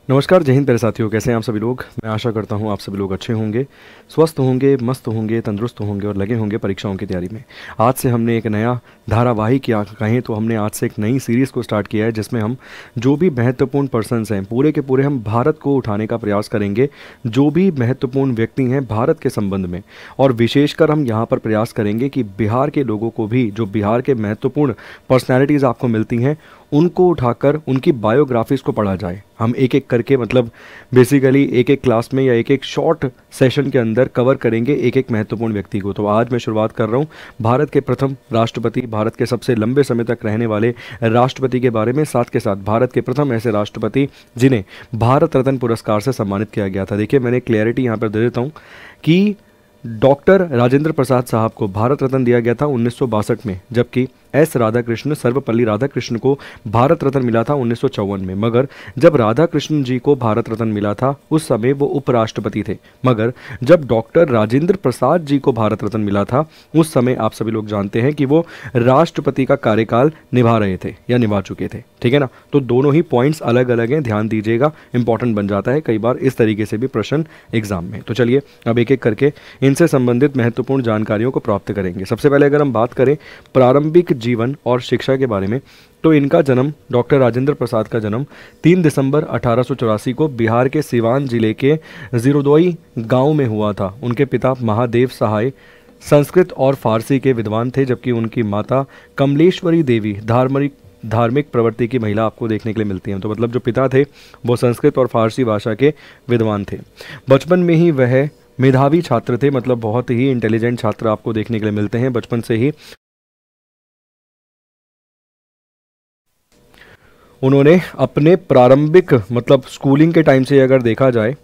नमस्कार, जय हिंद प्यारे साथियों। कैसे हैं आप सभी लोग। मैं आशा करता हूं आप सभी लोग अच्छे होंगे, स्वस्थ होंगे, मस्त होंगे, तंदुरुस्त होंगे और लगे होंगे परीक्षाओं की तैयारी में। आज से हमने एक नया धारावाहिक या कहें तो हमने आज से एक नई सीरीज़ को स्टार्ट किया है, जिसमें हम जो भी महत्वपूर्ण पर्सन्स हैं पूरे के पूरे हम भारत को उठाने का प्रयास करेंगे। जो भी महत्वपूर्ण व्यक्ति हैं भारत के संबंध में, और विशेषकर हम यहाँ पर प्रयास करेंगे कि बिहार के लोगों को भी, जो बिहार के महत्वपूर्ण पर्सनैलिटीज़ आपको मिलती हैं, उनको उठाकर उनकी बायोग्राफीज़ को पढ़ा जाए। हम एक एक करके, मतलब बेसिकली एक एक क्लास में या एक एक शॉर्ट सेशन के अंदर कवर करेंगे एक एक महत्वपूर्ण व्यक्ति को। तो आज मैं शुरुआत कर रहा हूँ भारत के प्रथम राष्ट्रपति, भारत के सबसे लंबे समय तक रहने वाले राष्ट्रपति के बारे में, साथ के साथ भारत के प्रथम ऐसे राष्ट्रपति जिन्हें भारत रत्न पुरस्कार से सम्मानित किया गया था। देखिए, मैंने क्लैरिटी यहाँ पर दे देता हूँ कि डॉक्टर राजेंद्र प्रसाद साहब को भारत रत्न दिया गया था 1962 में, जबकि एस राधाकृष्ण, सर्वपल्ली राधाकृष्ण को भारत रत्न मिला था 1954 में। मगर जब राधाकृष्ण जी को भारत रत्न मिला था उस समय वो उपराष्ट्रपति थे, मगर जब डॉक्टर राजेंद्र प्रसाद जी को भारत रत्न मिला था उस समय आप सभी लोग जानते हैं कि वो राष्ट्रपति का कार्यकाल निभा रहे थे या निभा चुके थे। ठीक है ना। तो दोनों ही पॉइंट्स अलग अलग हैं, ध्यान दीजिएगा, इंपॉर्टेंट बन जाता है कई बार इस तरीके से भी प्रश्न एग्जाम में। तो चलिए अब एक एक करके इनसे संबंधित महत्वपूर्ण जानकारियों को प्राप्त करेंगे। सबसे पहले अगर हम बात करें प्रारंभिक जीवन और शिक्षा के बारे में, तो इनका जन्म, डॉक्टर राजेंद्र प्रसाद का जन्म 3 दिसंबर 1884 को बिहार के सिवान जिले के जीरोदोई गांव में हुआ था। उनके पिता महादेव सहाय संस्कृत और फारसी के विद्वान थे, जबकि उनकी माता कमलेश्वरी देवी धार्मिक प्रवृत्ति की महिला आपको देखने के लिए मिलती हैं। तो मतलब जो पिता थे वो संस्कृत और फारसी भाषा के विद्वान थे। बचपन में ही वह मेधावी छात्र थे, मतलब बहुत ही इंटेलिजेंट छात्र आपको देखने के लिए मिलते हैं बचपन से ही। उन्होंने अपने प्रारंभिक, मतलब स्कूलिंग के टाइम से अगर देखा जाए,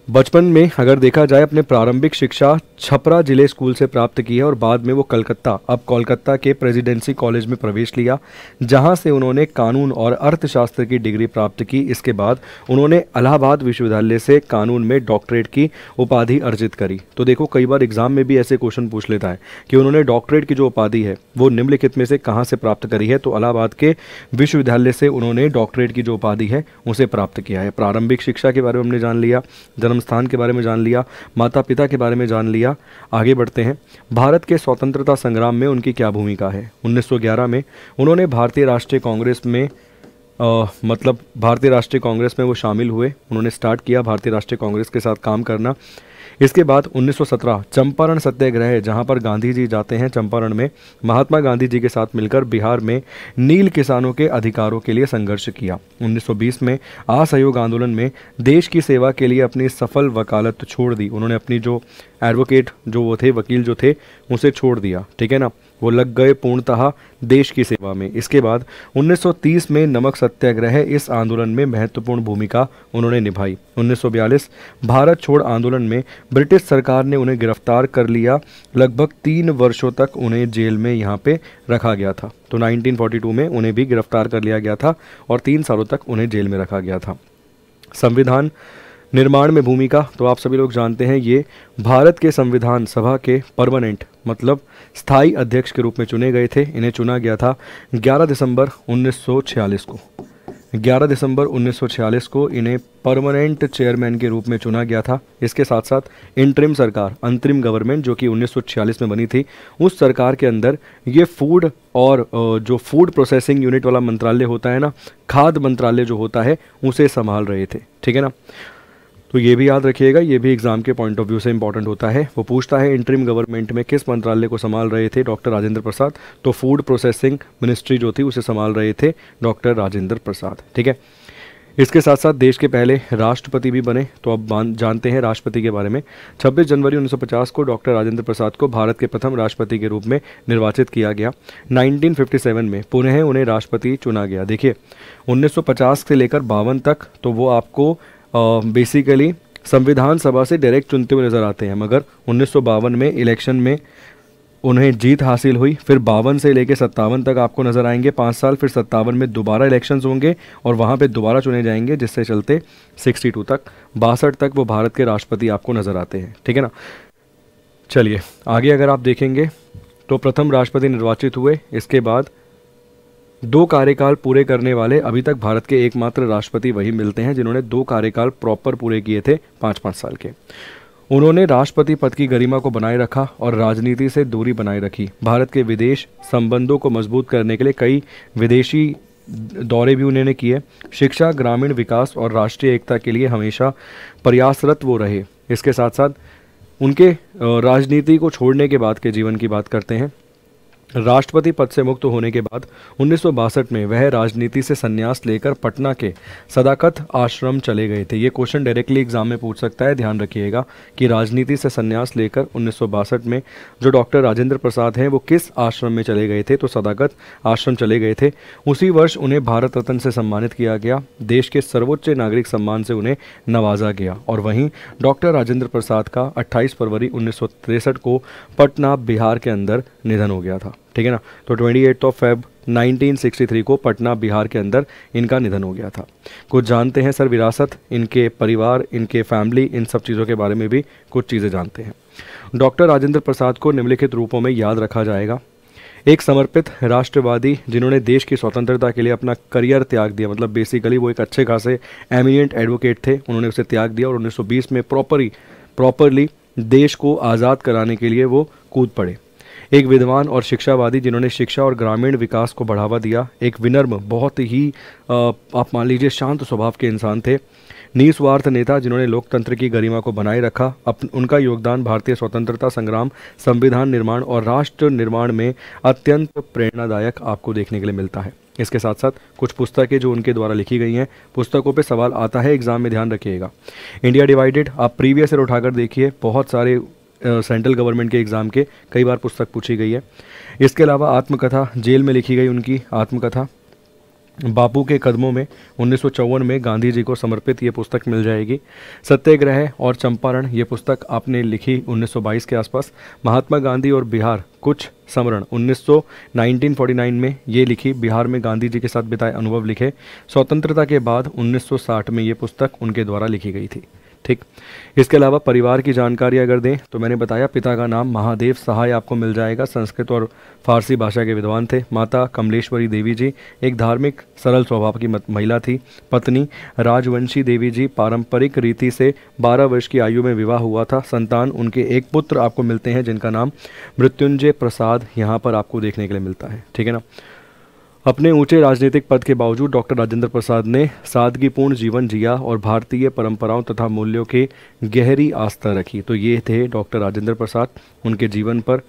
बचपन में अगर देखा जाए अपने प्रारंभिक शिक्षा छपरा जिले स्कूल से प्राप्त की है और बाद में वो कोलकाता के प्रेसिडेंसी कॉलेज में प्रवेश लिया, जहां से उन्होंने कानून और अर्थशास्त्र की डिग्री प्राप्त की। इसके बाद उन्होंने इलाहाबाद विश्वविद्यालय से कानून में डॉक्टरेट की उपाधि अर्जित करी। तो देखो, कई बार एग्जाम में भी ऐसे क्वेश्चन पूछ लेता है कि उन्होंने डॉक्टरेट की जो उपाधि है वो निम्नलिखित में से कहाँ से प्राप्त करी है। तो इलाहाबाद के विश्वविद्यालय से उन्होंने डॉक्टरेट की जो उपाधि है उसे प्राप्त किया है। प्रारंभिक शिक्षा के बारे में हमने जान लिया, स्थान के बारे में जान लिया, माता पिता के बारे में जान लिया। आगे बढ़ते हैं। भारत के स्वतंत्रता संग्राम में उनकी क्या भूमिका है। 1911 में उन्होंने भारतीय राष्ट्रीय कांग्रेस में भारतीय राष्ट्रीय कांग्रेस में वो शामिल हुए। उन्होंने स्टार्ट किया भारतीय राष्ट्रीय कांग्रेस के साथ काम करना। इसके बाद 1917 चंपारण सत्याग्रह, जहां पर गांधी जी जाते हैं चंपारण में, महात्मा गांधी जी के साथ मिलकर बिहार में नील किसानों के अधिकारों के लिए संघर्ष किया। 1920 में असहयोग आंदोलन में देश की सेवा के लिए अपनी सफल वकालत छोड़ दी। उन्होंने अपनी जो एडवोकेट जो वो थे, वकील जो थे, उसे छोड़ दिया। ठीक है ना। वो लग गए पूर्णतः देश की सेवा में। इसके बाद 1930 में नमक सत्याग्रह, इस आंदोलन में महत्वपूर्ण भूमिका उन्होंने निभाई। 1942 भारत छोड़ आंदोलन में ब्रिटिश सरकार ने उन्हें गिरफ्तार कर लिया। लगभग 3 वर्षों तक उन्हें जेल में यहाँ पे रखा गया था। तो 1942 में उन्हें भी गिरफ्तार कर लिया गया था और 3 सालों तक उन्हें जेल में रखा गया था। संविधान निर्माण में भूमिका, तो आप सभी लोग जानते हैं ये भारत के संविधान सभा के परमानेंट, मतलब स्थायी अध्यक्ष के रूप में चुने गए थे। इन्हें चुना गया था 11 दिसंबर 1946 को। 11 दिसंबर 1946 को इन्हें परमानेंट चेयरमैन के रूप में चुना गया था। इसके साथ साथ इंटरिम सरकार, अंतरिम गवर्नमेंट, जो कि 1946 में बनी थी, उस सरकार के अंदर ये फूड और जो फूड प्रोसेसिंग यूनिट वाला मंत्रालय होता है ना, खाद्य मंत्रालय जो होता है, उसे संभाल रहे थे। ठीक है ना। तो ये भी याद रखिएगा, ये भी एग्जाम के पॉइंट ऑफ व्यू से इंपॉर्टेंट होता है। वो पूछता है इंटरिम गवर्नमेंट में किस मंत्रालय को संभाल रहे थे डॉक्टर राजेंद्र प्रसाद। तो फूड प्रोसेसिंग मिनिस्ट्री जो थी उसे संभाल रहे थे डॉक्टर राजेंद्र प्रसाद। ठीक है। इसके साथ साथ देश के पहले राष्ट्रपति भी बने। तो अब जानते हैं राष्ट्रपति के बारे में। 26 जनवरी 1950 को डॉक्टर राजेंद्र प्रसाद को भारत के प्रथम राष्ट्रपति के रूप में निर्वाचित किया गया। 1957 में पुनः उन्हें राष्ट्रपति चुना गया। देखिए, 1950 से लेकर 52 तक तो वो आपको बेसिकली संविधान सभा से डायरेक्ट चुनते हुए नजर आते हैं, मगर 1952 में इलेक्शन में उन्हें जीत हासिल हुई। फिर 52 से लेकर 57 तक आपको नजर आएंगे 5 साल। फिर 57 में दोबारा इलेक्शंस होंगे और वहाँ पे दोबारा चुने जाएंगे, जिससे चलते 62 तक, 62 तक वो भारत के राष्ट्रपति आपको नजर आते हैं। ठीक है ना। चलिए आगे अगर आप देखेंगे तो प्रथम राष्ट्रपति निर्वाचित हुए। इसके बाद 2 कार्यकाल पूरे करने वाले अभी तक भारत के एकमात्र राष्ट्रपति वही मिलते हैं जिन्होंने 2 कार्यकाल प्रॉपर पूरे किए थे 5-5 साल के। उन्होंने राष्ट्रपति पद की गरिमा को बनाए रखा और राजनीति से दूरी बनाए रखी। भारत के विदेश संबंधों को मजबूत करने के लिए कई विदेशी दौरे भी उन्होंने किए। शिक्षा, ग्रामीण विकास और राष्ट्रीय एकता के लिए हमेशा प्रयासरत वो रहे। इसके साथ साथ उनके राजनीति को छोड़ने के बाद के जीवन की बात करते हैं। राष्ट्रपति पद से मुक्त होने के बाद 1962 में वह राजनीति से संन्यास लेकर पटना के सदाकत आश्रम चले गए थे। ये क्वेश्चन डायरेक्टली एग्जाम में पूछ सकता है, ध्यान रखिएगा कि राजनीति से संन्यास लेकर 1962 में जो डॉक्टर राजेंद्र प्रसाद हैं वो किस आश्रम में चले गए थे, तो सदाकत आश्रम चले गए थे। उसी वर्ष उन्हें भारत रत्न से सम्मानित किया गया। देश के सर्वोच्च नागरिक सम्मान से उन्हें नवाजा गया। और वहीं डॉक्टर राजेंद्र प्रसाद का 28 फरवरी 1963 को पटना, बिहार के अंदर निधन हो गया था। ठीक है ना, तो 28 फेब 1963 को पटना, बिहार के अंदर इनका निधन हो गया था। कुछ जानते हैं सर विरासत, इनके परिवार, इनके फैमिली, इन सब चीज़ों के बारे में भी कुछ चीज़ें जानते हैं। डॉक्टर राजेंद्र प्रसाद को निम्नलिखित रूपों में याद रखा जाएगा। एक समर्पित राष्ट्रवादी जिन्होंने देश की स्वतंत्रता के लिए अपना करियर त्याग दिया, मतलब बेसिकली वो एक अच्छे खासे एमिनेंट एडवोकेट थे, उन्होंने उसे त्याग दिया और 1920 में प्रॉपरली देश को आज़ाद कराने के लिए वो कूद पड़े। एक विद्वान और शिक्षावादी जिन्होंने शिक्षा और ग्रामीण विकास को बढ़ावा दिया। एक विनम्र, बहुत ही आप मान लीजिए शांत स्वभाव के इंसान थे। निस्वार्थ नेता जिन्होंने लोकतंत्र की गरिमा को बनाए रखा। उनका योगदान भारतीय स्वतंत्रता संग्राम, संविधान निर्माण और राष्ट्र निर्माण में अत्यंत प्रेरणादायक आपको देखने के लिए मिलता है। इसके साथ साथ कुछ पुस्तकें जो उनके द्वारा लिखी गई हैं, पुस्तकों पे सवाल आता है एग्जाम में, ध्यान रखिएगा। इंडिया डिवाइडेड आप प्रीवियस ईयर उठाकर देखिए, बहुत सारे सेंट्रल गवर्नमेंट के एग्ज़ाम के कई बार पुस्तक पूछी गई है। इसके अलावा आत्मकथा, जेल में लिखी गई उनकी आत्मकथा, बापू के कदमों में 1954 में गांधी जी को समर्पित ये पुस्तक मिल जाएगी। सत्याग्रह और चंपारण ये पुस्तक आपने लिखी 1922 के आसपास। महात्मा गांधी और बिहार कुछ समरण 1949 में ये लिखी, बिहार में गांधी जी के साथ बिताए अनुभव लिखे। स्वतंत्रता के बाद 1960 में ये पुस्तक उनके द्वारा लिखी गई थी। ठीक, इसके अलावा परिवार की जानकारी अगर दें तो मैंने बताया पिता का नाम महादेव सहाय आपको मिल जाएगा, संस्कृत और फारसी भाषा के विद्वान थे। माता कमलेश्वरी देवी जी एक धार्मिक सरल स्वभाव की महिला थी। पत्नी राजवंशी देवी जी, पारंपरिक रीति से 12 वर्ष की आयु में विवाह हुआ था। संतान उनके एक पुत्र आपको मिलते हैं जिनका नाम मृत्युंजय प्रसाद यहाँ पर आपको देखने के लिए मिलता है। ठीक है ना, अपने ऊंचे राजनीतिक पद के बावजूद डॉक्टर राजेंद्र प्रसाद ने सादगीपूर्ण जीवन जिया और भारतीय परंपराओं तथा मूल्यों की गहरी आस्था रखी। तो ये थे डॉक्टर राजेंद्र प्रसाद। उनके जीवन पर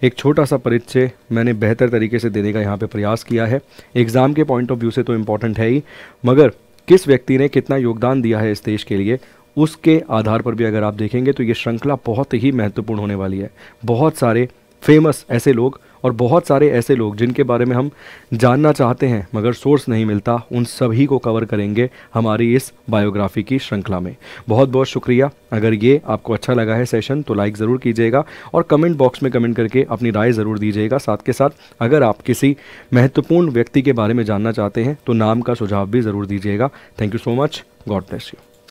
एक छोटा सा परिचय मैंने बेहतर तरीके से देने का यहाँ पे प्रयास किया है। एग्ज़ाम के पॉइंट ऑफ व्यू से तो इम्पॉर्टेंट है ही, मगर किस व्यक्ति ने कितना योगदान दिया है इस देश के लिए, उसके आधार पर भी अगर आप देखेंगे तो ये श्रृंखला बहुत ही महत्वपूर्ण होने वाली है। बहुत सारे फेमस ऐसे लोग और बहुत सारे ऐसे लोग जिनके बारे में हम जानना चाहते हैं मगर सोर्स नहीं मिलता, उन सभी को कवर करेंगे हमारी इस बायोग्राफी की श्रृंखला में। बहुत बहुत शुक्रिया। अगर ये आपको अच्छा लगा है सेशन तो लाइक ज़रूर कीजिएगा और कमेंट बॉक्स में कमेंट करके अपनी राय ज़रूर दीजिएगा। साथ के साथ अगर आप किसी महत्वपूर्ण व्यक्ति के बारे में जानना चाहते हैं तो नाम का सुझाव भी ज़रूर दीजिएगा। Thank you so much. God bless you.